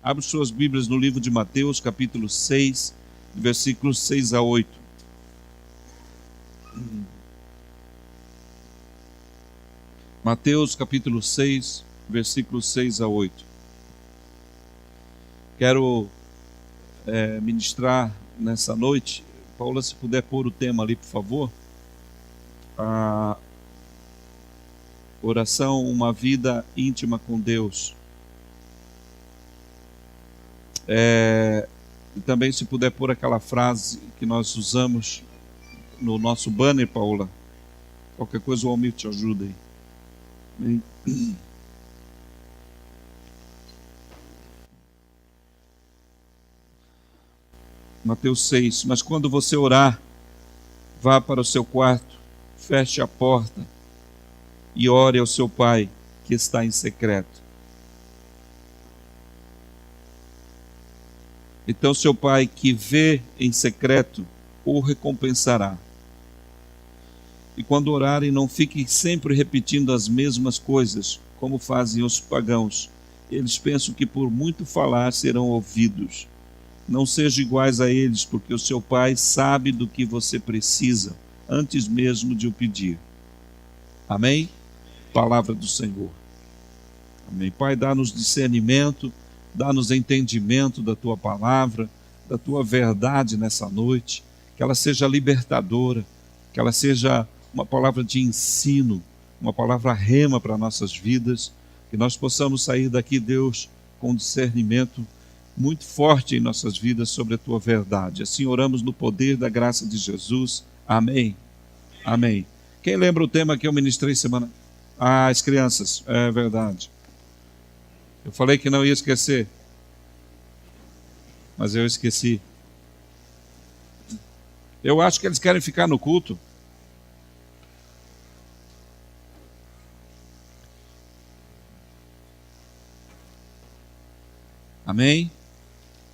Abre suas Bíblias no livro de Mateus, capítulo 6, versículos 6 a 8. Mateus, capítulo 6, versículos 6 a 8. Quero ministrar nessa noite. Paula, se puder pôr o tema ali, por favor. A oração, uma vida íntima com Deus. E também, se puder pôr aquela frase que nós usamos no nosso banner, Paula. Qualquer coisa o Almir te ajuda aí. Amém. Mateus 6. Mas quando você orar, vá para o seu quarto, feche a porta e ore ao seu Pai que está em secreto. Então seu Pai que vê em secreto o recompensará. E quando orarem, não fiquem sempre repetindo as mesmas coisas, como fazem os pagãos. Eles pensam que por muito falar serão ouvidos. Não sejam iguais a eles, porque o seu Pai sabe do que você precisa, antes mesmo de o pedir. Amém? Palavra do Senhor. Amém. Pai, dá-nos discernimento, dá-nos entendimento da Tua palavra, da Tua verdade nessa noite, que ela seja libertadora, que ela seja uma palavra de ensino, uma palavra rema para nossas vidas, que nós possamos sair daqui, Deus, com discernimento muito forte em nossas vidas sobre a Tua verdade. Assim oramos no poder da graça de Jesus. Amém. Amém. Quem lembra o tema que eu ministrei semana? As crianças. É verdade. Eu falei que não ia esquecer, mas eu esqueci. Eu acho que eles querem ficar no culto. Amém?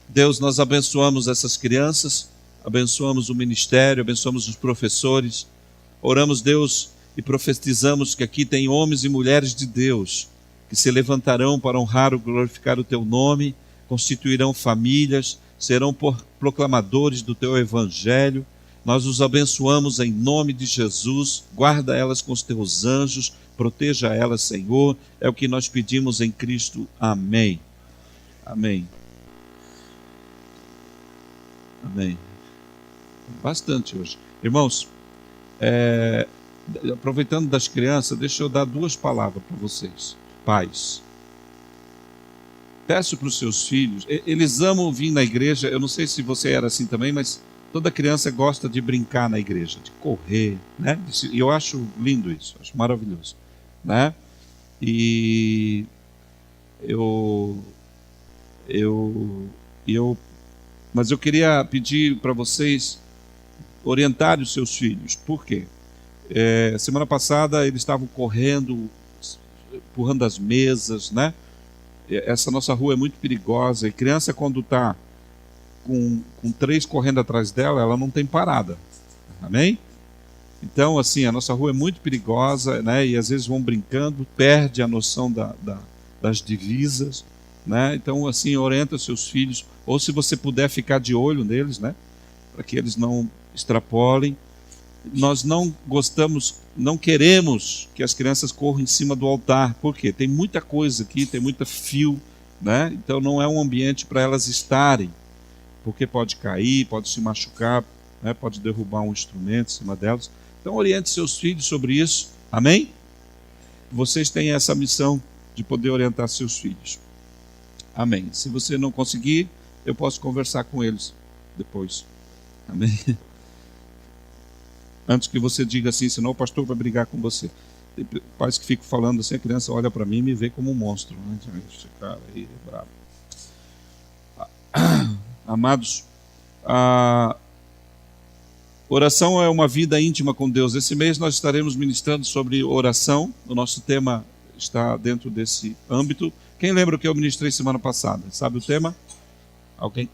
Deus, nós abençoamos essas crianças, abençoamos o ministério, abençoamos os professores. Oramos, Deus, e profetizamos que aqui tem homens e mulheres de Deus que se levantarão para honrar e glorificar o Teu nome, constituirão famílias, serão proclamadores do Teu Evangelho. Nós os abençoamos em nome de Jesus. Guarda elas com os Teus anjos, proteja elas, Senhor. É o que nós pedimos em Cristo. Amém. Amém. Amém. Bastante hoje. Irmãos, aproveitando das crianças, deixa eu dar duas palavras para vocês. Pais. Peço para os seus filhos, eles amam vir na igreja, eu não sei se você era assim também, mas toda criança gosta de brincar na igreja, de correr, né? E eu acho lindo isso, acho maravilhoso, né? E mas eu queria pedir para vocês orientarem os seus filhos. Por quê? Semana passada eles estavam correndo, empurrando as mesas, né? Essa nossa rua é muito perigosa, e criança, quando está com três correndo atrás dela, ela não tem parada. Amém? Então, assim, a nossa rua é muito perigosa, né? E às vezes vão brincando, perde a noção das divisas, né? Então, assim, orienta seus filhos, ou se você puder ficar de olho neles, né? Para que eles não extrapolem. Nós não queremos que as crianças corram em cima do altar. Por quê? Tem muita coisa aqui, tem muito fio, né? Então não é um ambiente para elas estarem, porque pode cair, pode se machucar, né? Pode derrubar um instrumento em cima delas. Então oriente seus filhos sobre isso. Amém? Vocês têm essa missão de poder orientar seus filhos. Amém. Se você não conseguir, eu posso conversar com eles depois. Amém? Antes que você diga assim, senão o pastor vai brigar com você. Tem pais que ficam falando assim, a criança olha para mim e me vê como um monstro. Né? Esse cara aí é bravo. Amados, a oração é uma vida íntima com Deus. Esse mês nós estaremos ministrando sobre oração. O nosso tema está dentro desse âmbito. Quem lembra o que eu ministrei semana passada? Sabe o tema? Alguém?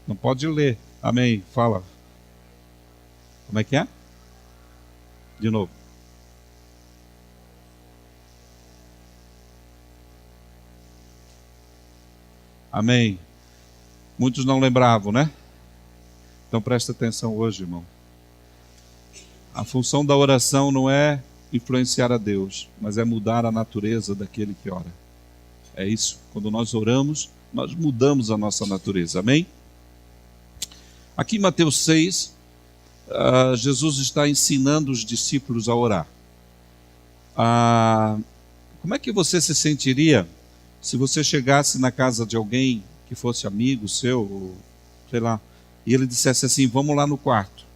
Não pode ler. Amém. Fala. Como é que é? De novo. Amém. Muitos não lembravam, né? Então presta atenção hoje, irmão. A função da oração não é influenciar a Deus, mas é mudar a natureza daquele que ora. É isso. Quando nós oramos, nós mudamos a nossa natureza. Amém? Aqui em Mateus 6, Jesus está ensinando os discípulos a orar. Como é que você se sentiria se você chegasse na casa de alguém que fosse amigo seu, ou, sei lá, e ele dissesse assim: vamos lá no quarto.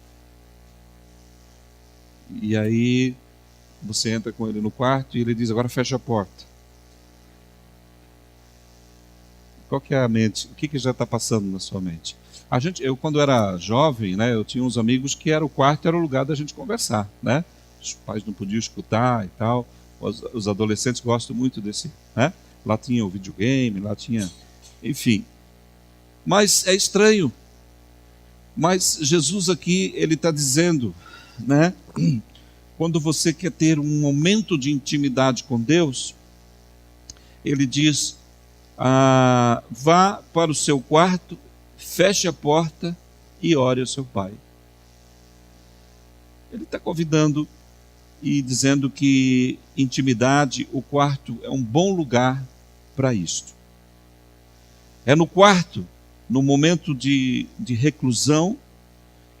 E aí você entra com ele no quarto e ele diz: agora fecha a porta. Qual que é a mente? O que já está passando na sua mente? Eu quando era jovem, né, eu tinha uns amigos que o quarto era o lugar da gente conversar, né? Os pais não podiam escutar e tal. Os adolescentes gostam muito desse, né? Lá tinha o videogame, lá tinha, enfim. Mas é estranho. Mas Jesus aqui, ele está dizendo, né? Quando você quer ter um momento de intimidade com Deus, ele diz: vá para o seu quarto, feche a porta e ore ao seu Pai. Ele está convidando e dizendo que intimidade, o quarto é um bom lugar para isto. É no quarto, no momento de reclusão,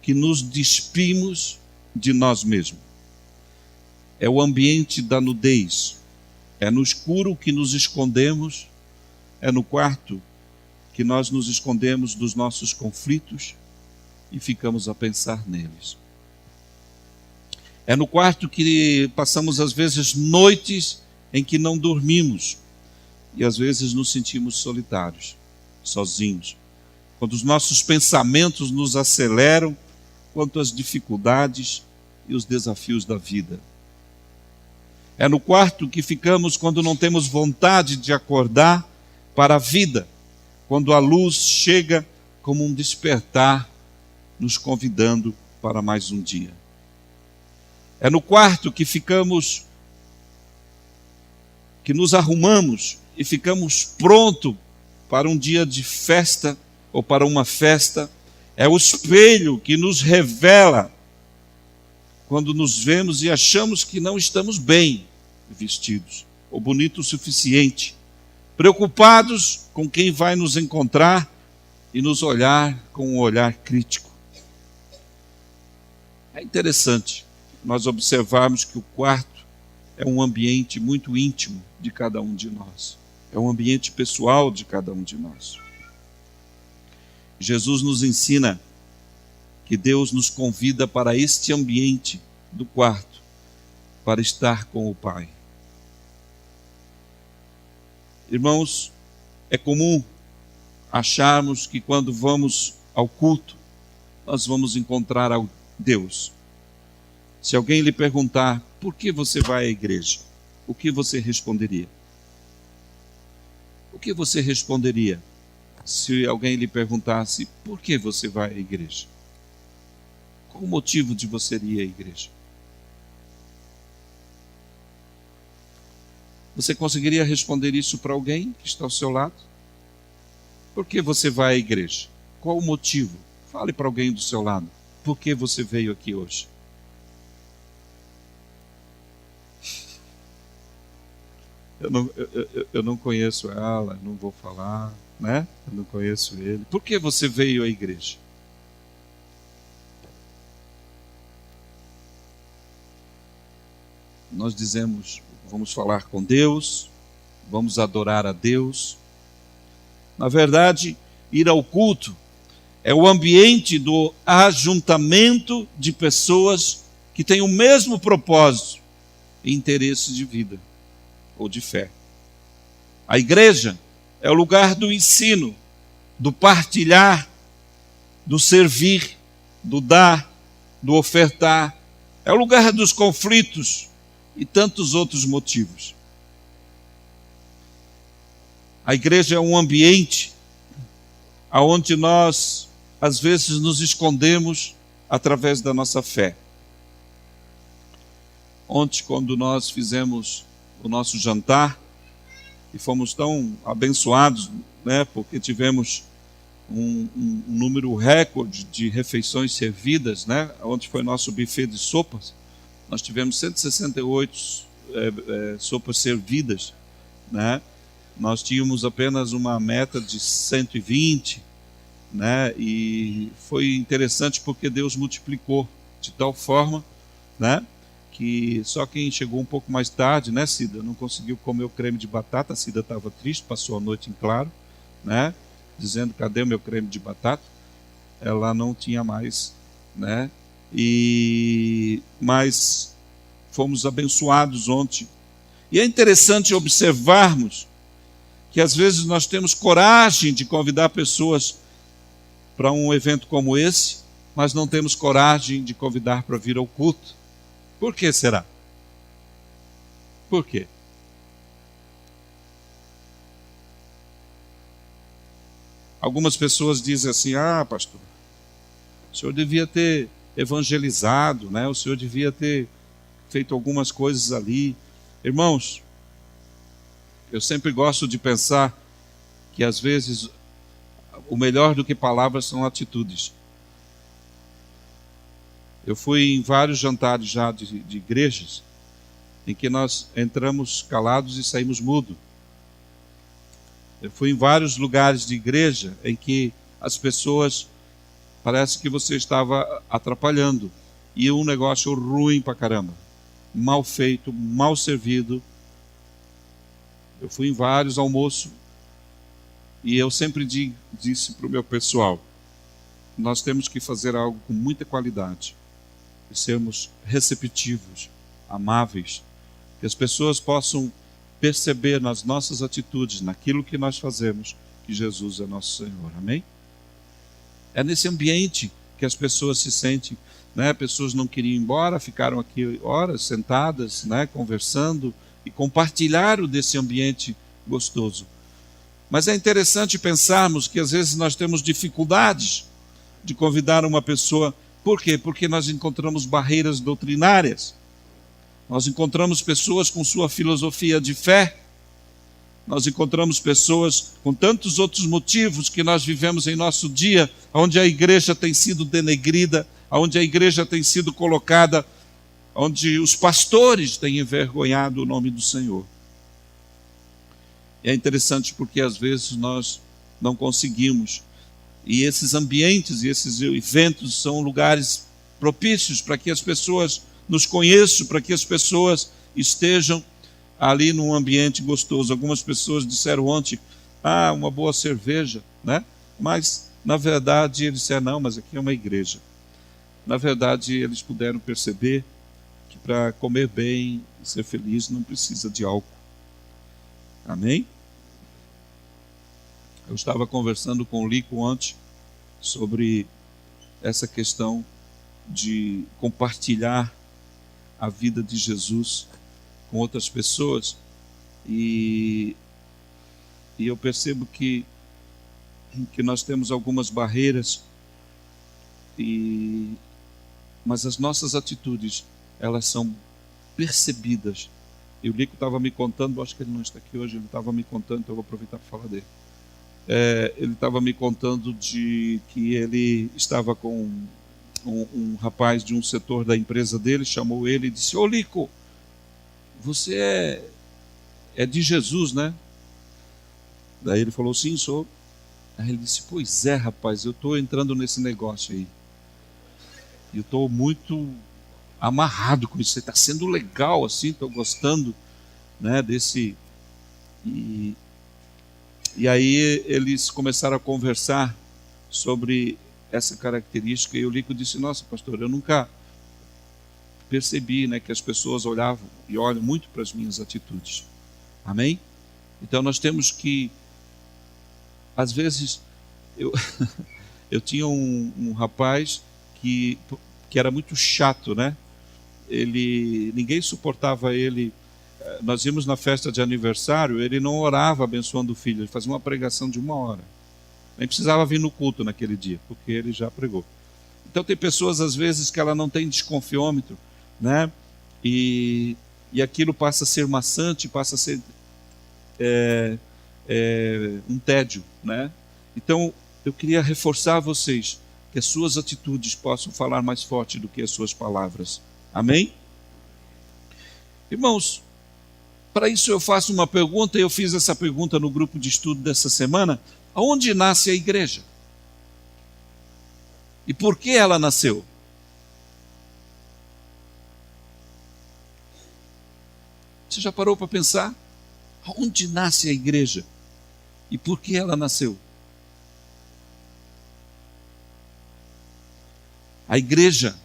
que nos despimos de nós mesmos. É o ambiente da nudez. É no escuro que nos escondemos. É no quarto que nós nos escondemos dos nossos conflitos e ficamos a pensar neles. É no quarto que passamos, às vezes, noites em que não dormimos e, às vezes, nos sentimos solitários, sozinhos. Quando os nossos pensamentos nos aceleram quanto às dificuldades e os desafios da vida. É no quarto que ficamos quando não temos vontade de acordar para a vida, quando a luz chega como um despertar, nos convidando para mais um dia. É no quarto que ficamos, que nos arrumamos e ficamos prontos para um dia de festa ou para uma festa. É o espelho que nos revela quando nos vemos e achamos que não estamos bem vestidos ou bonito o suficiente, preocupados com quem vai nos encontrar e nos olhar com um olhar crítico. É interessante nós observarmos que o quarto é um ambiente muito íntimo de cada um de nós. É um ambiente pessoal de cada um de nós. Jesus nos ensina que Deus nos convida para este ambiente do quarto, para estar com o Pai. Irmãos, é comum acharmos que quando vamos ao culto, nós vamos encontrar Deus. Se alguém lhe perguntar: por que você vai à igreja? O que você responderia? O que você responderia se alguém lhe perguntasse: por que você vai à igreja? Qual o motivo de você ir à igreja? Você conseguiria responder isso para alguém que está ao seu lado? Por que você vai à igreja? Qual o motivo? Fale para alguém do seu lado. Por que você veio aqui hoje? Eu não conheço ela, não vou falar, né? Eu não conheço ele. Por que você veio à igreja? Nós dizemos: vamos falar com Deus, vamos adorar a Deus. Na verdade, ir ao culto é o ambiente do ajuntamento de pessoas que têm o mesmo propósito e interesse de vida ou de fé. A igreja é o lugar do ensino, do partilhar, do servir, do dar, do ofertar. É o lugar dos conflitos e tantos outros motivos. A igreja é um ambiente onde nós, às vezes, nos escondemos através da nossa fé. Ontem, quando nós fizemos o nosso jantar e fomos tão abençoados né? Porque tivemos um número recorde de refeições servidas, né? Onde foi nosso buffet de sopas. Nós tivemos 168 sopas servidas, né? Nós tínhamos apenas uma meta de 120, né? E foi interessante porque Deus multiplicou de tal forma, né? Que só quem chegou um pouco mais tarde, né, Cida, não conseguiu comer o creme de batata. A Cida estava triste, passou a noite em claro, né? Dizendo: cadê o meu creme de batata? Ela não tinha mais, né? Mas fomos abençoados ontem. E é interessante observarmos que às vezes nós temos coragem de convidar pessoas para um evento como esse, mas não temos coragem de convidar para vir ao culto. Por que será? Por quê? Algumas pessoas dizem assim: ah, pastor, o senhor devia ter evangelizado, né? O senhor devia ter feito algumas coisas ali. Irmãos, eu sempre gosto de pensar que às vezes o melhor do que palavras são atitudes. Eu fui em vários jantares já de igrejas em que nós entramos calados e saímos mudos. Eu fui em vários lugares de igreja em que as pessoas, parece que você estava atrapalhando, e um negócio ruim pra caramba, mal feito, mal servido. Eu fui em vários almoços e eu sempre disse para o meu pessoal: nós temos que fazer algo com muita qualidade e sermos receptivos, amáveis, que as pessoas possam perceber nas nossas atitudes, naquilo que nós fazemos, que Jesus é nosso Senhor. Amém? É nesse ambiente que as pessoas se sentem, né? Pessoas não queriam ir embora, ficaram aqui horas sentadas, né? Conversando, e compartilharam desse ambiente gostoso. Mas é interessante pensarmos que às vezes nós temos dificuldades de convidar uma pessoa. Por quê? Porque nós encontramos barreiras doutrinárias. Nós encontramos pessoas com sua filosofia de fé. Nós encontramos pessoas com tantos outros motivos que nós vivemos em nosso dia, onde a igreja tem sido denegrida, onde a igreja tem sido colocada, onde os pastores têm envergonhado o nome do Senhor. É interessante porque às vezes nós não conseguimos. E esses ambientes e esses eventos são lugares propícios para que as pessoas nos conheçam, para que as pessoas estejam ali num ambiente gostoso. Algumas pessoas disseram ontem: ah, uma boa cerveja, né? Mas, na verdade, eles disseram: não, mas aqui é uma igreja. Na verdade, eles puderam perceber que para comer bem e ser feliz não precisa de álcool. Amém? Eu estava conversando com o Lico ontem sobre essa questão de compartilhar a vida de Jesus com outras pessoas, e eu percebo que nós temos algumas barreiras, mas as nossas atitudes, elas são percebidas. E o Lico estava me contando, acho que ele não está aqui hoje, ele estava me contando, então eu vou aproveitar para falar dele. Ele estava me contando de que ele estava com um rapaz de um setor da empresa dele, chamou ele e disse: ô Lico, você é de Jesus, né? Daí ele falou: sim, sou. Aí ele disse: pois é, rapaz, eu estou entrando nesse negócio aí. Eu estou muito amarrado com isso. Está sendo legal assim, estou gostando, né, desse. E aí eles começaram a conversar sobre essa característica, e o Lico disse: nossa, pastor, eu nunca percebi, né, que as pessoas olhavam e olham muito para as minhas atitudes. Amém? Então nós temos que, às vezes, eu tinha um rapaz que era muito chato, né? Ninguém suportava ele. Nós íamos na festa de aniversário, ele não orava abençoando o filho, ele fazia uma pregação de 1 hora. Nem precisava vir no culto naquele dia, porque ele já pregou. Então tem pessoas às vezes que ela não tem desconfiômetro, né? E aquilo passa a ser maçante, passa a ser um tédio, né? Então, eu queria reforçar a vocês que as suas atitudes possam falar mais forte do que as suas palavras. Amém? Irmãos, para isso eu faço uma pergunta, e eu fiz essa pergunta no grupo de estudo dessa semana: aonde nasce a igreja? E por que ela nasceu? Você já parou para pensar? Aonde nasce a igreja? E por que ela nasceu? A igreja,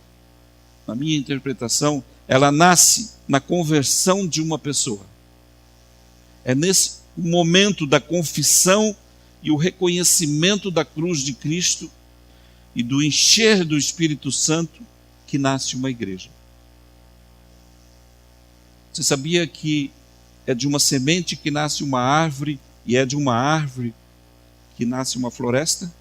na minha interpretação, ela nasce na conversão de uma pessoa. É nesse momento da confissão e o reconhecimento da cruz de Cristo e do encher do Espírito Santo que nasce uma igreja. Você sabia que é de uma semente que nasce uma árvore e é de uma árvore que nasce uma floresta?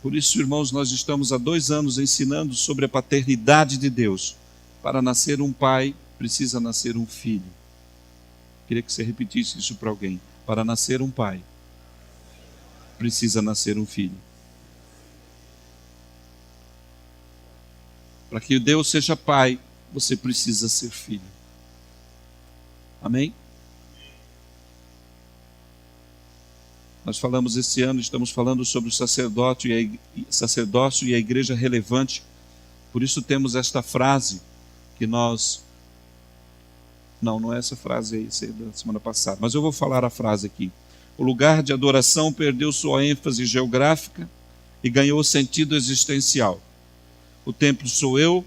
Por isso, irmãos, nós estamos há 2 anos ensinando sobre a paternidade de Deus. Para nascer um pai, precisa nascer um filho. Queria que você repetisse isso para alguém. Para nascer um pai, precisa nascer um filho. Para que Deus seja pai, você precisa ser filho. Amém? Nós falamos esse ano, estamos falando sobre o sacerdócio e a igreja relevante. Por isso temos esta frase que nós... Não é essa frase aí, essa é da semana passada, mas eu vou falar a frase aqui. O lugar de adoração perdeu sua ênfase geográfica e ganhou sentido existencial. O templo sou eu,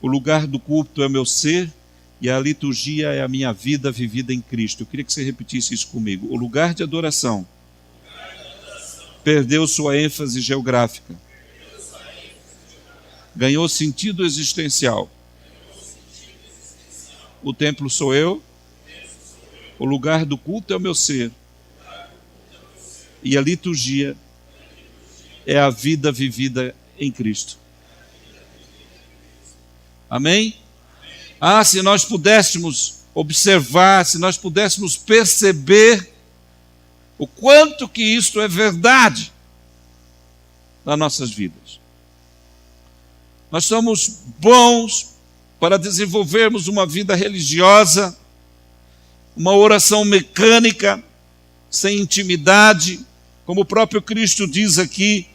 o lugar do culto é meu ser e a liturgia é a minha vida vivida em Cristo. Eu queria que você repetisse isso comigo. O lugar de adoração perdeu sua ênfase geográfica, ganhou sentido existencial. O templo sou eu, o lugar do culto é o meu ser e a liturgia é a vida vivida em Cristo. Amém? Se nós pudéssemos observar, se nós pudéssemos perceber o quanto que isto é verdade nas nossas vidas. Nós somos bons para desenvolvermos uma vida religiosa, uma oração mecânica, sem intimidade, como o próprio Cristo diz aqui,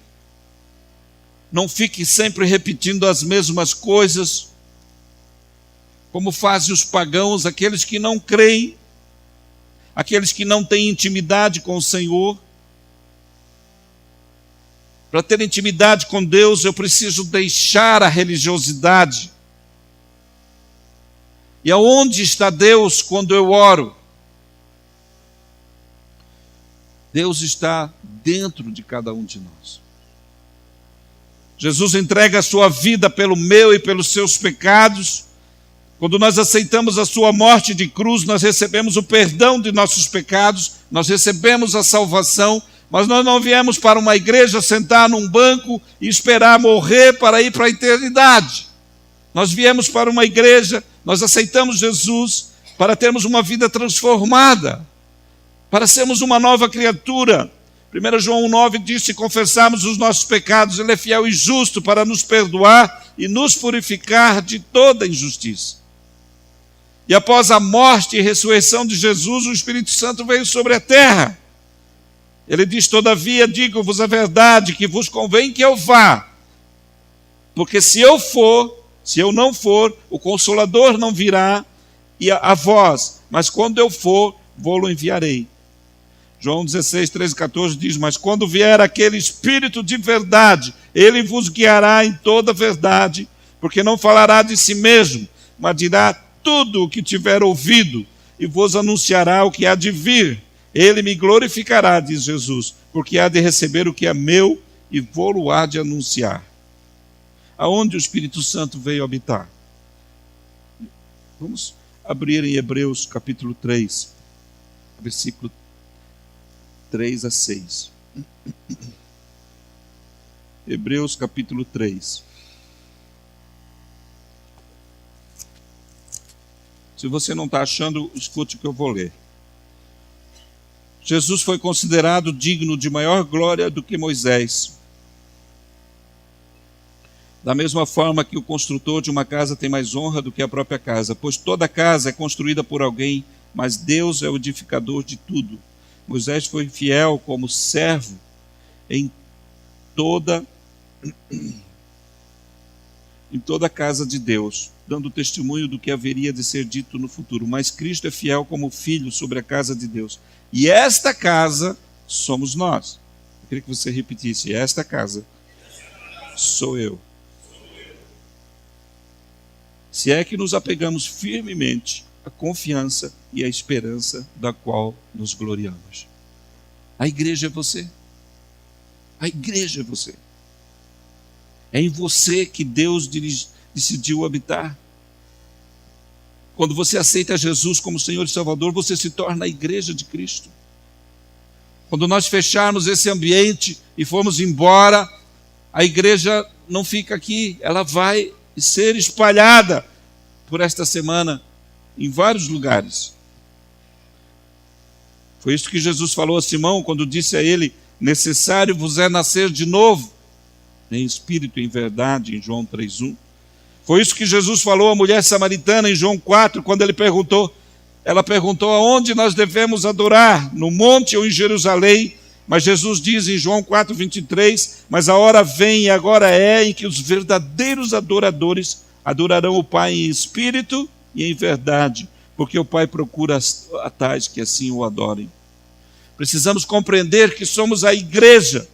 não fique sempre repetindo as mesmas coisas, como fazem os pagãos, aqueles que não creem, aqueles que não têm intimidade com o Senhor. Para ter intimidade com Deus, eu preciso deixar a religiosidade. E aonde está Deus quando eu oro? Deus está dentro de cada um de nós. Jesus entrega a sua vida pelo meu e pelos seus pecados. Quando nós aceitamos a sua morte de cruz, nós recebemos o perdão de nossos pecados, nós recebemos a salvação, mas nós não viemos para uma igreja sentar num banco e esperar morrer para ir para a eternidade. Nós viemos para uma igreja, nós aceitamos Jesus para termos uma vida transformada, para sermos uma nova criatura. 1 João 9 diz: se confessarmos os nossos pecados, Ele é fiel e justo para nos perdoar e nos purificar de toda injustiça. E após a morte e ressurreição de Jesus, o Espírito Santo veio sobre a terra. Ele diz: todavia digo-vos a verdade, que vos convém que eu vá. Porque se eu não for, o Consolador não virá a vós, mas quando eu for, vou-lo enviarei. João 16, 13 e 14 diz: mas quando vier aquele Espírito de verdade, ele vos guiará em toda a verdade, porque não falará de si mesmo, mas dirá tudo o que tiver ouvido, e vos anunciará o que há de vir. Ele me glorificará, diz Jesus, porque há de receber o que é meu, e vou-lo há de anunciar. Aonde o Espírito Santo veio habitar? Vamos abrir em Hebreus capítulo 3, versículo 3 a 6. Hebreus capítulo 3. Se você não está achando, escute o que eu vou ler. Jesus foi considerado digno de maior glória do que Moisés. Da mesma forma que o construtor de uma casa tem mais honra do que a própria casa, pois toda casa é construída por alguém, mas Deus é o edificador de tudo. Moisés foi fiel como servo em toda a casa de Deus, dando testemunho do que haveria de ser dito no futuro. Mas Cristo é fiel como filho sobre a casa de Deus. E esta casa somos nós. Eu queria que você repetisse: esta casa sou eu. Se é que nos apegamos firmemente à confiança e à esperança da qual nos gloriamos. A igreja é você. A igreja é você. É em você que Deus decidiu habitar. Quando você aceita Jesus como Senhor e Salvador, você se torna a igreja de Cristo. Quando nós fecharmos esse ambiente e formos embora, a igreja não fica aqui, ela vai ser espalhada por esta semana em vários lugares. Foi isso que Jesus falou a Simão quando disse a ele: necessário vos é nascer de novo, em espírito e em verdade, em João 3:1. Foi isso que Jesus falou à mulher samaritana em João 4, quando ela perguntou aonde nós devemos adorar, no monte ou em Jerusalém. Mas Jesus diz em João 4:23, mas a hora vem e agora é em que os verdadeiros adoradores adorarão o Pai em espírito e em verdade, porque o Pai procura a tais que assim o adorem. Precisamos compreender que somos a igreja.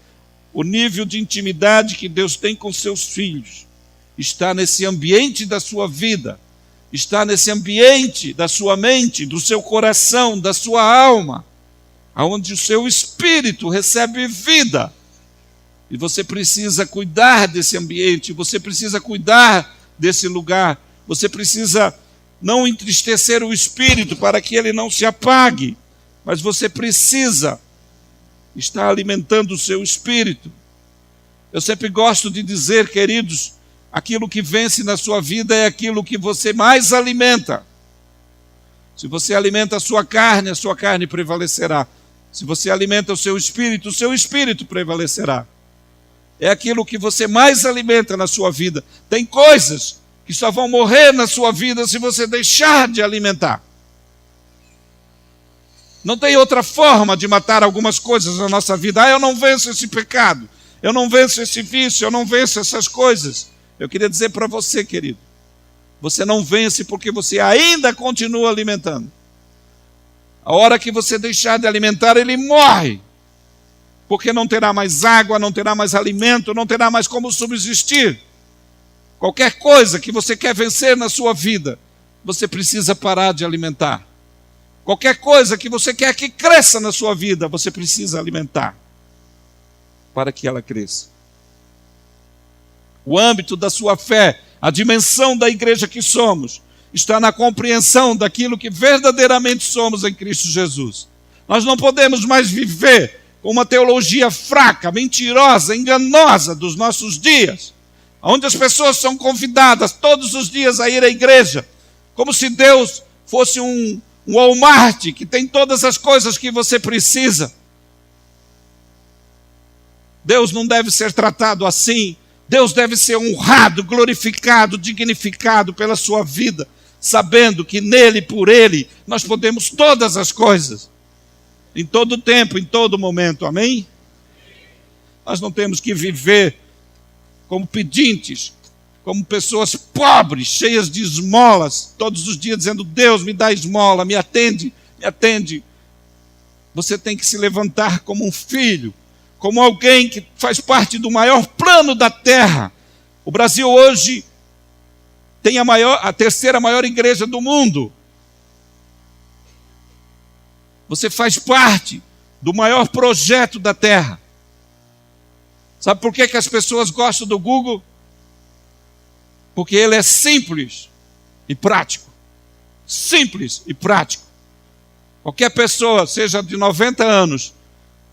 O nível de intimidade que Deus tem com seus filhos está nesse ambiente da sua vida, está nesse ambiente da sua mente, do seu coração, da sua alma, aonde o seu espírito recebe vida. E você precisa cuidar desse ambiente, você precisa cuidar desse lugar, você precisa não entristecer o espírito para que ele não se apague, mas você precisa estar alimentando o seu espírito. Eu sempre gosto de dizer, queridos, aquilo que vence na sua vida é aquilo que você mais alimenta. Se você alimenta a sua carne prevalecerá. Se você alimenta o seu espírito prevalecerá. É aquilo que você mais alimenta na sua vida. Tem coisas que só vão morrer na sua vida se você deixar de alimentar. Não tem outra forma de matar algumas coisas na nossa vida. Eu não venço esse pecado, eu não venço esse vício, eu não venço essas coisas. Eu queria dizer para você, querido, você não vence porque você ainda continua alimentando. A hora que você deixar de alimentar, ele morre. Porque não terá mais água, não terá mais alimento, não terá mais como subsistir. Qualquer coisa que você quer vencer na sua vida, você precisa parar de alimentar. Qualquer coisa que você quer que cresça na sua vida, você precisa alimentar para que ela cresça. O âmbito da sua fé, a dimensão da igreja que somos, está na compreensão daquilo que verdadeiramente somos em Cristo Jesus. Nós não podemos mais viver com uma teologia fraca, mentirosa, enganosa dos nossos dias, onde as pessoas são convidadas todos os dias a ir à igreja, como se Deus fosse um Walmart que tem todas as coisas que você precisa. Deus não deve ser tratado assim. Deus deve ser honrado, glorificado, dignificado pela sua vida, sabendo que nele, por ele, nós podemos todas as coisas, em todo tempo, em todo momento, amém? Nós não temos que viver como pedintes, como pessoas pobres, cheias de esmolas, todos os dias dizendo: Deus, me dá esmola, me atende, me atende. Você tem que se levantar como um filho, como alguém que faz parte do maior plano da terra. O Brasil hoje tem a terceira maior igreja do mundo. Você faz parte do maior projeto da terra. Sabe por que as pessoas gostam do Google? Porque ele é simples e prático. Simples e prático. Qualquer pessoa, seja de 90 anos,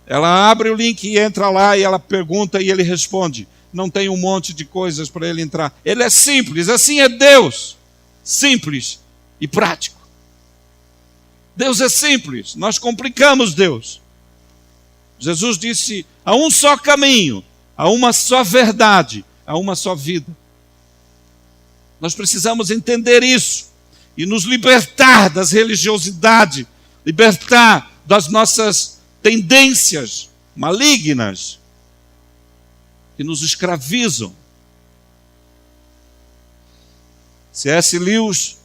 ela abre o link e entra lá e ela pergunta e ele responde. Não tem um monte de coisas para ele entrar. Ele é simples, assim é Deus. Simples e prático. Deus é simples, nós complicamos Deus. Jesus disse: há um só caminho, há uma só verdade, há uma só vida. Nós precisamos entender isso e nos libertar das religiosidades, libertar das nossas tendências malignas que nos escravizam. C.S. Lewis,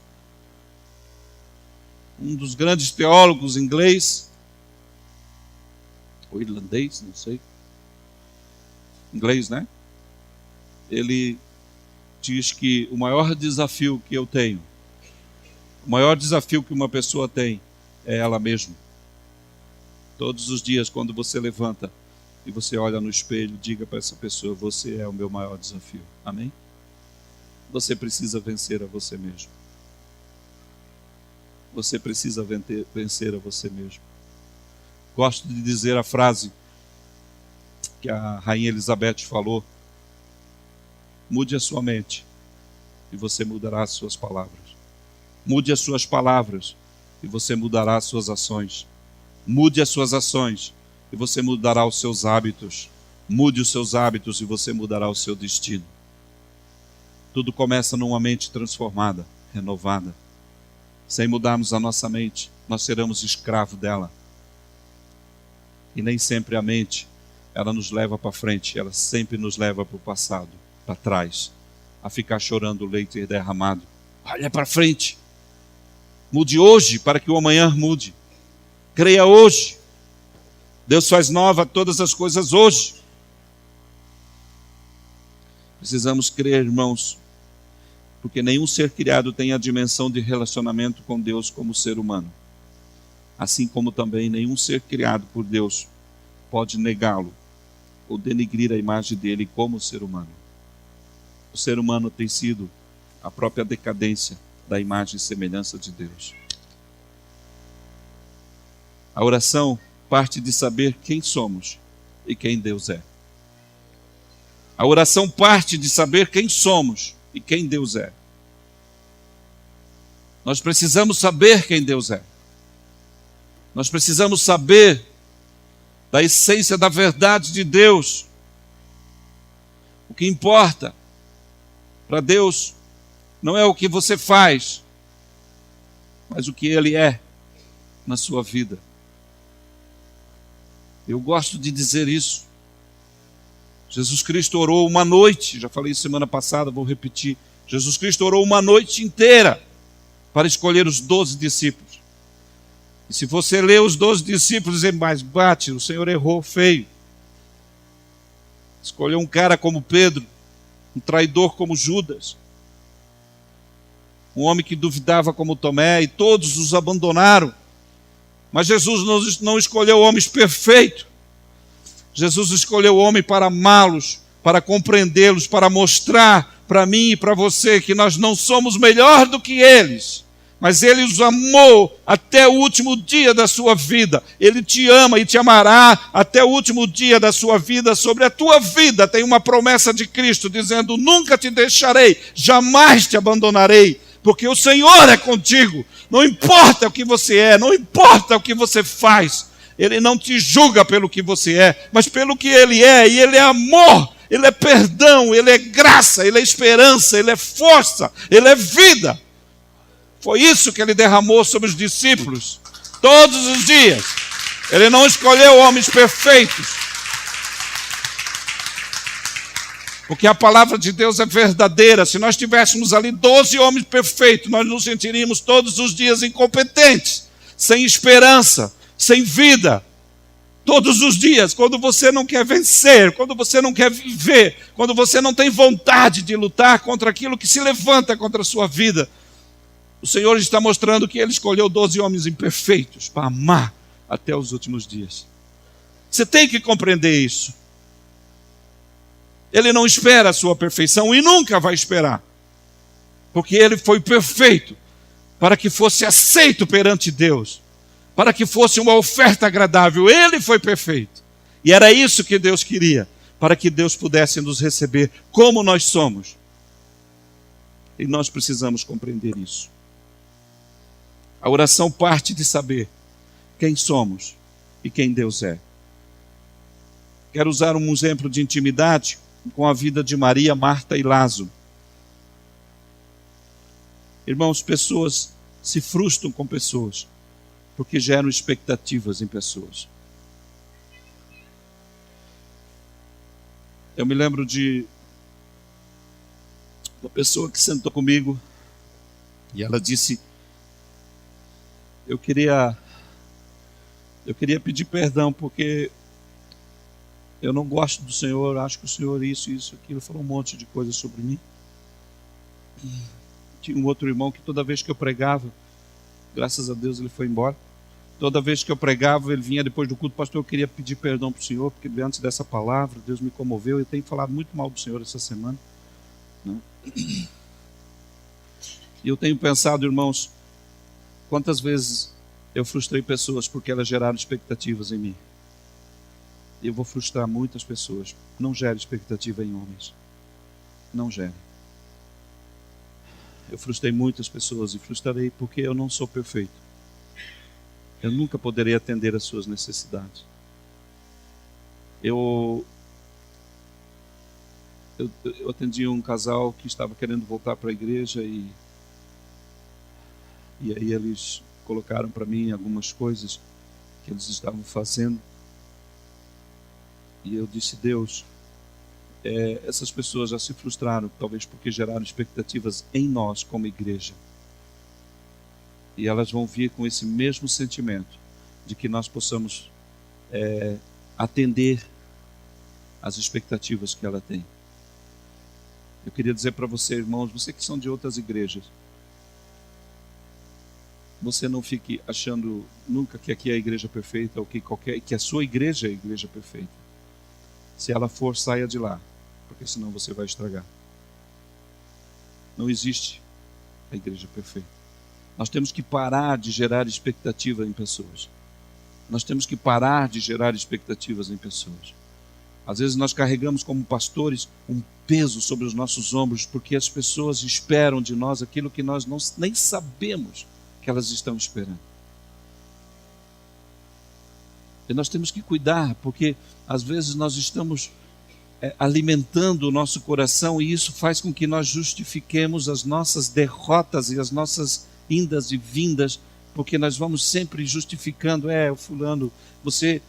um dos grandes teólogos inglês, ou irlandês, não sei, inglês, né? Ele diz que o maior desafio que eu tenho, o maior desafio que uma pessoa tem é ela mesma. Todos os dias, quando você levanta e você olha no espelho, diga para essa pessoa: você é o meu maior desafio. Amém? Você precisa vencer a você mesmo. Você precisa vencer a você mesmo. Gosto de dizer a frase que a Rainha Elizabeth falou: mude a sua mente e você mudará as suas palavras. Mude as suas palavras e você mudará as suas ações. Mude as suas ações e você mudará os seus hábitos. Mude os seus hábitos e você mudará o seu destino. Tudo começa numa mente transformada, renovada. Sem mudarmos a nossa mente, nós seremos escravos dela. E nem sempre a mente, ela nos leva para frente, ela sempre nos leva para o passado, para trás, a ficar chorando o leite derramado. Olha para frente. Mude hoje para que o amanhã mude. Creia hoje. Deus faz nova todas as coisas hoje. Precisamos crer, irmãos, porque nenhum ser criado tem a dimensão de relacionamento com Deus como ser humano. Assim como também nenhum ser criado por Deus pode negá-lo ou denegrir a imagem dele como ser humano. O ser humano tem sido a própria decadência da imagem e semelhança de Deus. A oração parte de saber quem somos e quem Deus é. A oração parte de saber quem somos e quem Deus é. Nós precisamos saber quem Deus é. Nós precisamos saber da essência da verdade de Deus. O que importa para Deus não é o que você faz, mas o que Ele é na sua vida. Eu gosto de dizer isso. Jesus Cristo orou uma noite, já falei semana passada, vou repetir. Jesus Cristo orou uma noite inteira para escolher os 12 discípulos. E se você ler os 12 discípulos, é mais bate, o Senhor errou feio. Escolheu um cara como Pedro, um traidor como Judas, um homem que duvidava como Tomé, e todos os abandonaram. Mas Jesus não escolheu homens perfeitos. Jesus escolheu o homem para amá-los, para compreendê-los, para mostrar para mim e para você que nós não somos melhor do que eles, mas Ele os amou até o último dia da sua vida. Ele te ama e te amará até o último dia da sua vida. Sobre a tua vida tem uma promessa de Cristo dizendo: nunca te deixarei, jamais te abandonarei, porque o Senhor é contigo. Não importa o que você é, não importa o que você faz, Ele não te julga pelo que você é, mas pelo que Ele é. E Ele é amor, Ele é perdão, Ele é graça, Ele é esperança, Ele é força, Ele é vida. Foi isso que Ele derramou sobre os discípulos todos os dias. Ele não escolheu homens perfeitos, porque a palavra de Deus é verdadeira. Se nós tivéssemos ali 12 homens perfeitos, nós nos sentiríamos todos os dias incompetentes, sem esperança, sem vida. Todos os dias, quando você não quer vencer, quando você não quer viver, quando você não tem vontade de lutar contra aquilo que se levanta contra a sua vida, o Senhor está mostrando que Ele escolheu 12 homens imperfeitos para amar até os últimos dias. Você tem que compreender isso. Ele não espera a sua perfeição e nunca vai esperar, porque Ele foi perfeito para que fosse aceito perante Deus, para que fosse uma oferta agradável. Ele foi perfeito, e era isso que Deus queria, para que Deus pudesse nos receber como nós somos. E nós precisamos compreender isso. A oração parte de saber quem somos e quem Deus é. Quero usar um exemplo de intimidade com a vida de Maria, Marta e Lázaro. Irmãos, pessoas se frustram com pessoas porque geram expectativas em pessoas. Eu me lembro de uma pessoa que sentou comigo e ela disse: eu queria pedir perdão porque eu não gosto do Senhor, acho que o Senhor isso, aquilo. Falou um monte de coisas sobre mim. Tinha um outro irmão que toda vez que eu pregava, graças a Deus ele foi embora, toda vez que eu pregava, ele vinha depois do culto: pastor, eu queria pedir perdão para o Senhor, porque antes dessa palavra, Deus me comoveu, eu tenho falado muito mal do Senhor essa semana. E eu tenho pensado, irmãos, quantas vezes eu frustrei pessoas porque elas geraram expectativas em mim. Eu vou frustrar muitas pessoas. Não gere expectativa em homens. Não gere. Eu frustrei muitas pessoas e frustrarei porque eu não sou perfeito. Eu nunca poderei atender às suas necessidades. Eu atendi um casal que estava querendo voltar para a igreja e aí eles colocaram para mim algumas coisas que eles estavam fazendo. E eu disse: Deus, essas pessoas já se frustraram, talvez porque geraram expectativas em nós como igreja. E elas vão vir com esse mesmo sentimento de que nós possamos atender às expectativas que ela tem. Eu queria dizer para você, irmãos, você que são de outras igrejas, você não fique achando nunca que aqui é a igreja perfeita ou que a sua igreja é a igreja perfeita. Se ela for, saia de lá, porque senão você vai estragar. Não existe a igreja perfeita. Nós temos que parar de gerar expectativa em pessoas. Nós temos que parar de gerar expectativas em pessoas. Às vezes nós carregamos como pastores um peso sobre os nossos ombros porque as pessoas esperam de nós aquilo que nós nem sabemos que elas estão esperando. E nós temos que cuidar, porque às vezes nós estamos alimentando o nosso coração e isso faz com que nós justifiquemos as nossas derrotas e as nossas indas e vindas, porque nós vamos sempre justificando: fulano, você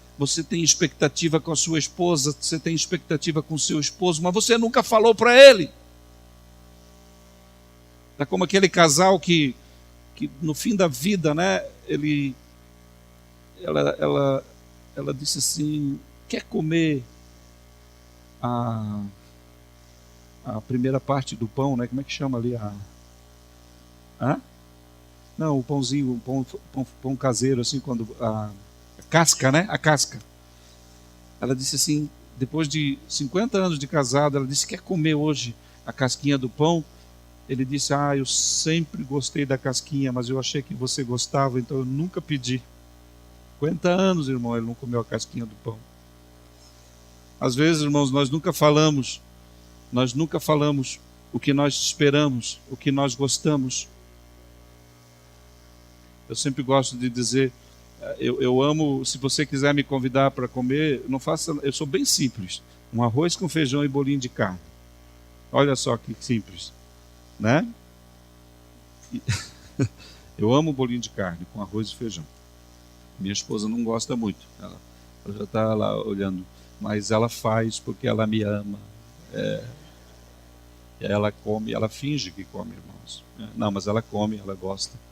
tem expectativa com a sua esposa, você tem expectativa com o seu esposo, mas você nunca falou para ele. É como aquele casal que no fim da vida, né, ela disse assim: quer comer a primeira parte do pão, né? Como é que chama ali? Não, o pãozinho, o pão caseiro, assim, quando a casca, né? A casca. Ela disse assim, depois de 50 anos de casado, ela disse: quer comer hoje a casquinha do pão? Ele disse: eu sempre gostei da casquinha, mas eu achei que você gostava, então eu nunca pedi. 50 anos, irmão, ele não comeu a casquinha do pão. Às vezes, irmãos, nós nunca falamos o que nós esperamos, o que nós gostamos. Eu sempre gosto de dizer, eu amo, se você quiser me convidar para comer, eu sou bem simples. Um arroz com feijão e bolinho de carne. Olha só que simples, né? Eu amo bolinho de carne com arroz e feijão. Minha esposa não gosta muito, ela já está lá olhando, mas ela faz porque ela me ama. Ela come, ela finge que come, irmãos. Não, mas ela come, ela gosta.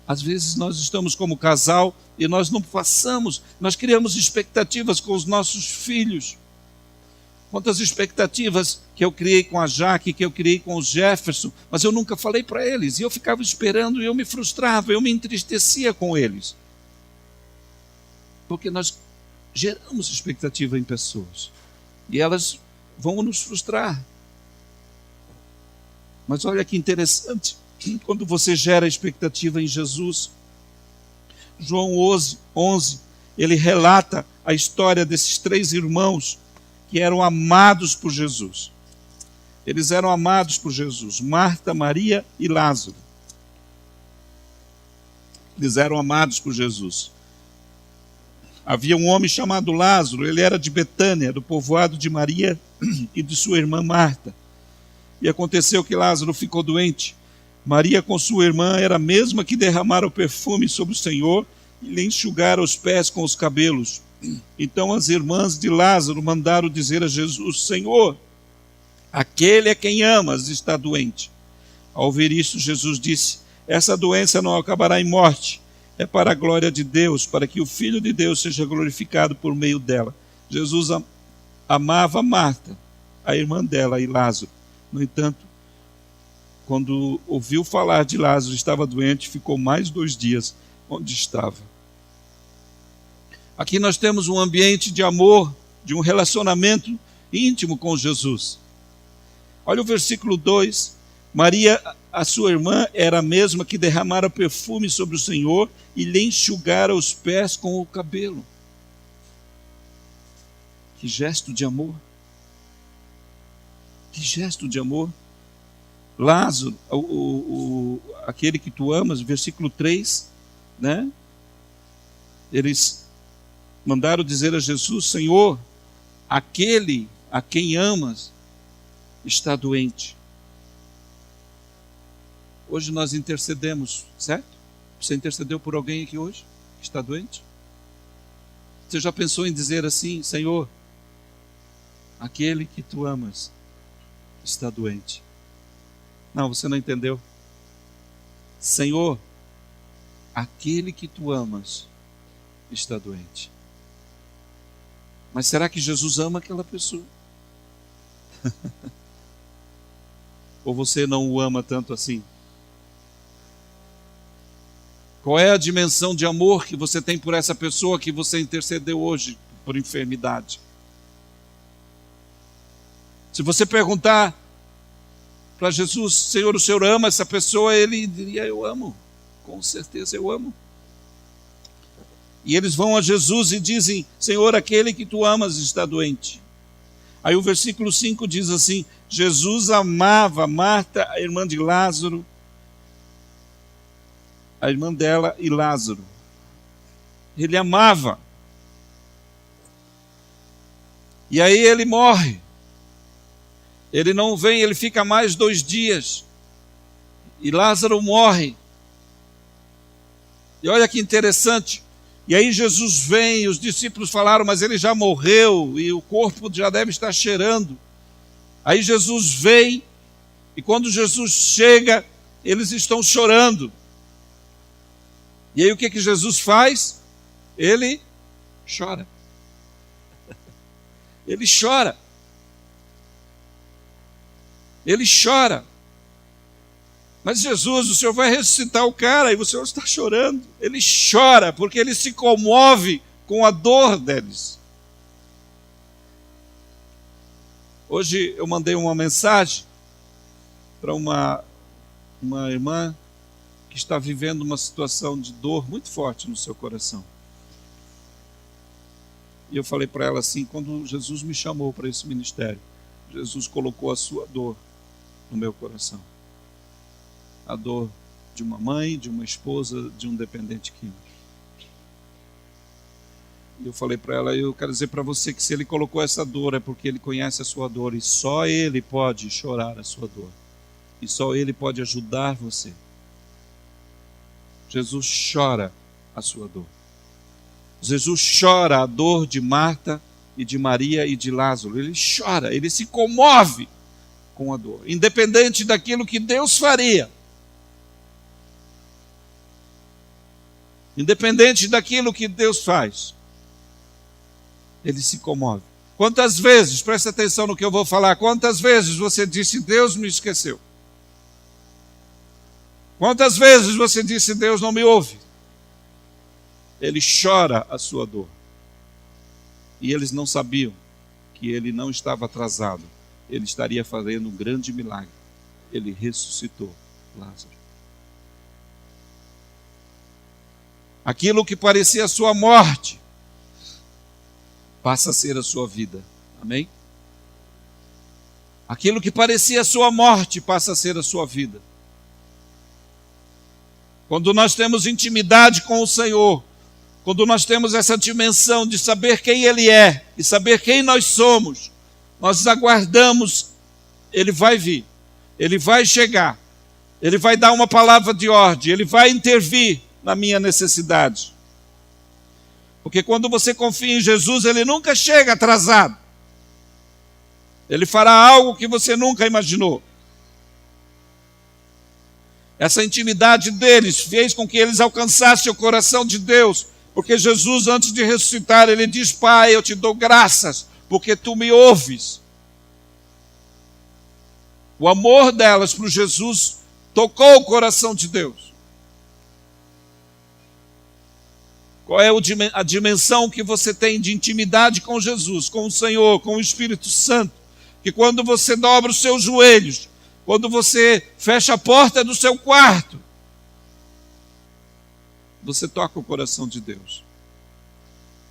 Às vezes nós estamos como casal e nós não passamos, nós criamos expectativas com os nossos filhos. Quantas expectativas que eu criei com a Jaque, que eu criei com o Jefferson, mas eu nunca falei para eles. E eu ficava esperando e eu me frustrava, eu me entristecia com eles. Porque nós geramos expectativa em pessoas. E elas vão nos frustrar. Mas olha que interessante, quando você gera expectativa em Jesus. João 11, ele relata a história desses 3 irmãos que eram amados por Jesus. Eles eram amados por Jesus, Marta, Maria e Lázaro. Eles eram amados por Jesus. Havia um homem chamado Lázaro, ele era de Betânia, do povoado de Maria e de sua irmã Marta. E aconteceu que Lázaro ficou doente. Maria, com sua irmã, era a mesma que derramara o perfume sobre o Senhor e lhe enxugara os pés com os cabelos. Então as irmãs de Lázaro mandaram dizer a Jesus: Senhor, aquele a quem amas está doente. Ao ouvir isso, Jesus disse: essa doença não acabará em morte, é para a glória de Deus, para que o Filho de Deus seja glorificado por meio dela. Jesus amava Marta, a irmã dela, e Lázaro. No entanto, quando ouviu falar de Lázaro, estava doente, ficou mais 2 dias onde estava. Aqui nós temos um ambiente de amor, de um relacionamento íntimo com Jesus. Olha o versículo 2. Maria, a sua irmã, era a mesma que derramara perfume sobre o Senhor e lhe enxugara os pés com o cabelo. Que gesto de amor! Que gesto de amor! Lázaro, aquele que tu amas, versículo 3, né? Eles mandaram dizer a Jesus: Senhor, aquele a quem amas está doente. Hoje nós intercedemos, certo? Você intercedeu por alguém aqui hoje que está doente? Você já pensou em dizer assim: Senhor, aquele que tu amas está doente? Não, você não entendeu. Senhor, aquele que tu amas está doente. Mas será que Jesus ama aquela pessoa? Ou você não o ama tanto assim? Qual é a dimensão de amor que você tem por essa pessoa que você intercedeu hoje por enfermidade? Se você perguntar para Jesus: Senhor, o Senhor ama essa pessoa? Ele diria: eu amo, com certeza eu amo. E eles vão a Jesus e dizem: Senhor, aquele que tu amas está doente. Aí o versículo 5 diz assim: Jesus amava Marta, a irmã de Lázaro, a irmã dela e Lázaro. Ele amava. E aí ele morre. Ele não vem, ele fica mais 2 dias. E Lázaro morre. E olha que interessante. E aí Jesus vem, e os discípulos falaram: mas ele já morreu e o corpo já deve estar cheirando. Aí Jesus vem, e quando Jesus chega, eles estão chorando. E aí o que Jesus faz? Ele chora. Ele chora. Ele chora. Mas Jesus, o Senhor vai ressuscitar o cara e o Senhor está chorando. Ele chora porque ele se comove com a dor deles. Hoje eu mandei uma mensagem para uma irmã que está vivendo uma situação de dor muito forte no seu coração. E eu falei para ela assim: quando Jesus me chamou para esse ministério, Jesus colocou a sua dor no meu coração. A dor de uma mãe, de uma esposa, de um dependente químico. E eu falei para ela: eu quero dizer para você que se ele colocou essa dor é porque ele conhece a sua dor, e só ele pode chorar a sua dor, e só ele pode ajudar você. Jesus chora a sua dor. Jesus chora a dor de Marta e de Maria e de Lázaro. Ele chora, ele se comove com a dor, independente daquilo que Deus faria. Independente daquilo que Deus faz, ele se comove. Quantas vezes, presta atenção no que eu vou falar, quantas vezes você disse: Deus me esqueceu? Quantas vezes você disse: Deus não me ouve? Ele chora a sua dor. E eles não sabiam que ele não estava atrasado. Ele estaria fazendo um grande milagre. Ele ressuscitou Lázaro. Aquilo que parecia a sua morte passa a ser a sua vida. Amém? Aquilo que parecia a sua morte passa a ser a sua vida. Quando nós temos intimidade com o Senhor, quando nós temos essa dimensão de saber quem Ele é e saber quem nós somos, nós aguardamos, Ele vai vir, Ele vai chegar, Ele vai dar uma palavra de ordem, Ele vai intervir na minha necessidade. Porque quando você confia em Jesus, Ele nunca chega atrasado. Ele fará algo que você nunca imaginou. Essa intimidade deles fez com que eles alcançassem o coração de Deus. Porque Jesus, antes de ressuscitar, Ele diz: Pai, eu te dou graças, porque Tu me ouves. O amor delas para Jesus tocou o coração de Deus. Qual é a dimensão que você tem de intimidade com Jesus, com o Senhor, com o Espírito Santo? Que quando você dobra os seus joelhos, quando você fecha a porta do seu quarto, você toca o coração de Deus.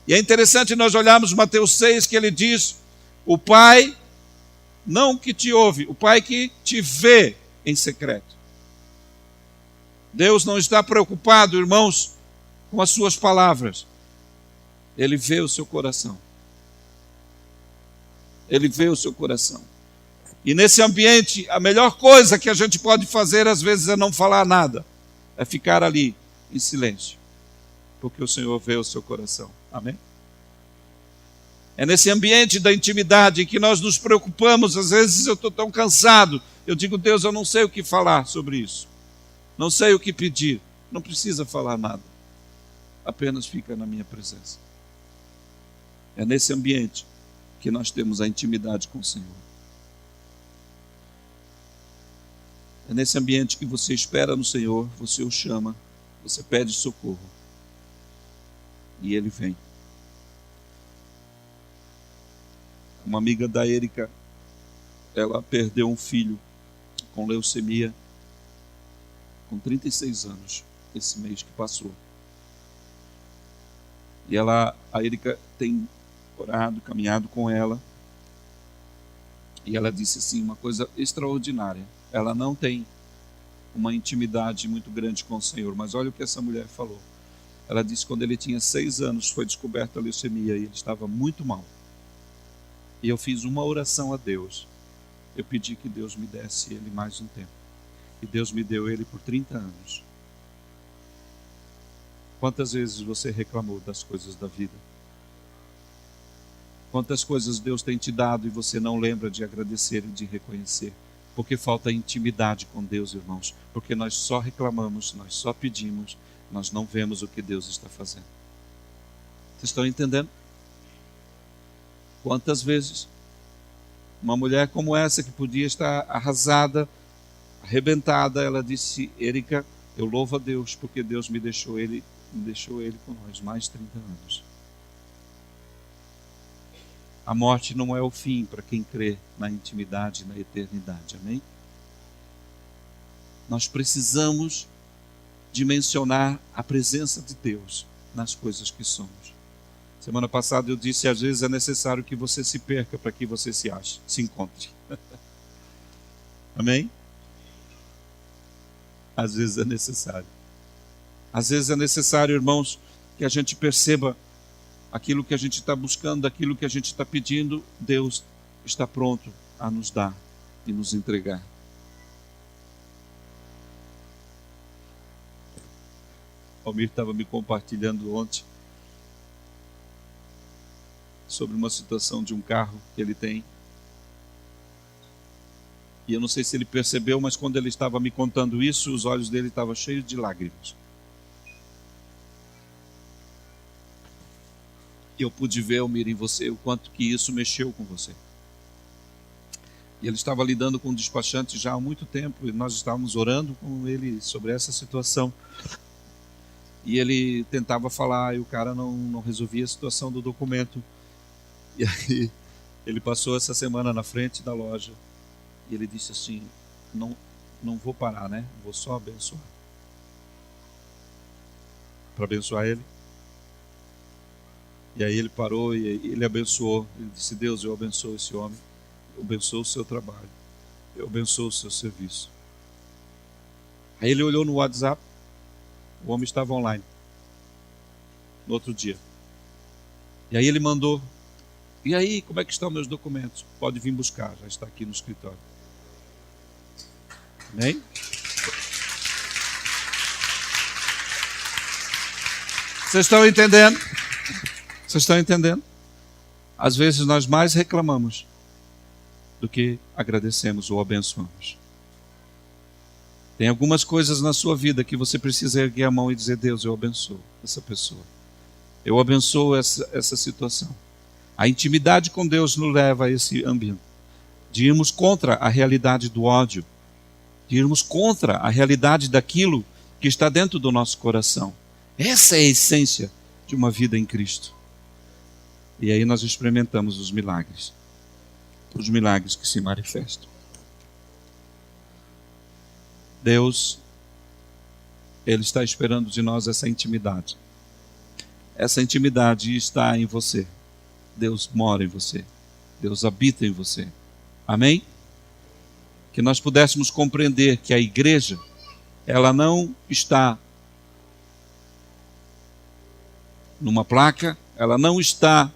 E é interessante nós olharmos Mateus 6, que ele diz: o Pai não que te ouve, o Pai que te vê em secreto. Deus não está preocupado, irmãos, com as suas palavras. Ele vê o seu coração. Ele vê o seu coração. E nesse ambiente, a melhor coisa que a gente pode fazer, às vezes, é não falar nada. É ficar ali, em silêncio. Porque o Senhor vê o seu coração. Amém? É nesse ambiente da intimidade que nós nos preocupamos. Às vezes eu estou tão cansado. Eu digo: Deus, eu não sei o que falar sobre isso. Não sei o que pedir. Não precisa falar nada. Apenas fica na minha presença. É nesse ambiente que nós temos a intimidade com o Senhor. É nesse ambiente que você espera no Senhor, você o chama, você pede socorro. E Ele vem. Uma amiga da Érica, ela perdeu um filho com leucemia com 36 anos, esse mês que passou. E a Érica tem orado, caminhado com ela. E ela disse assim, uma coisa extraordinária. Ela não tem uma intimidade muito grande com o Senhor, mas olha o que essa mulher falou. Ela disse que quando ele tinha 6 anos foi descoberta a leucemia e ele estava muito mal. E eu fiz uma oração a Deus. Eu pedi que Deus me desse ele mais um tempo. E Deus me deu ele por 30 anos. Quantas vezes você reclamou das coisas da vida? Quantas coisas Deus tem te dado e você não lembra de agradecer e de reconhecer? Porque falta intimidade com Deus, irmãos. Porque nós só reclamamos, nós só pedimos, nós não vemos o que Deus está fazendo. Vocês estão entendendo? Quantas vezes uma mulher como essa, que podia estar arrasada, arrebentada, ela disse: Érica, eu louvo a Deus porque Deus me deixou ele com nós mais 30 anos. A morte não é o fim para quem crê na intimidade, na eternidade. Amém? Nós precisamos dimensionar a presença de Deus nas coisas que somos. Semana passada eu disse, às vezes é necessário que você se perca para que você se ache, se encontre. Amém? Às vezes é necessário. Às vezes é necessário, irmãos, que a gente perceba aquilo que a gente está buscando, aquilo que a gente está pedindo, Deus está pronto a nos dar e nos entregar. O Almir estava me compartilhando ontem sobre uma situação de um carro que ele tem. E eu não sei se ele percebeu, mas quando ele estava me contando isso, os olhos dele estavam cheios de lágrimas. E eu pude ver, Almir, em você, o quanto que isso mexeu com você. E ele estava lidando com um despachante já há muito tempo, e nós estávamos orando com ele sobre essa situação. E ele tentava falar, e o cara não resolvia a situação do documento. E aí ele passou essa semana na frente da loja, e ele disse assim, não vou parar, né? Vou só abençoar. Para abençoar ele. E aí ele parou e ele abençoou. Ele disse, Deus, eu abençoo esse homem. Eu abençoo o seu trabalho. Eu abençoo o seu serviço. Aí ele olhou no WhatsApp O homem estava online no outro dia. E aí ele mandou: e aí, como é que estão meus documentos? Pode vir buscar, já está aqui no escritório. Amém? Vocês estão entendendo? Vocês estão entendendo? Às vezes nós mais reclamamos do que agradecemos ou abençoamos. Tem algumas coisas na sua vida que você precisa erguer a mão e dizer: Deus, eu abençoo essa pessoa. Eu abençoo essa situação. A intimidade com Deus nos leva a esse ambiente. De irmos contra a realidade do ódio. De irmos contra a realidade daquilo que está dentro do nosso coração. Essa é a essência de uma vida em Cristo. E aí nós experimentamos os milagres. Os milagres que se manifestam. Deus, Ele está esperando de nós essa intimidade. Essa intimidade está em você. Deus mora em você. Deus habita em você. Amém? Que nós pudéssemos compreender que a igreja, ela não está numa placa, ela não está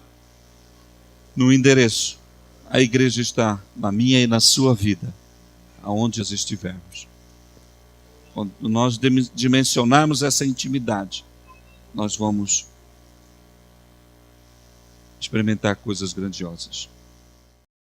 no endereço. A igreja está na minha e na sua vida, aonde nós estivermos. Quando nós dimensionarmos essa intimidade, nós vamos experimentar coisas grandiosas.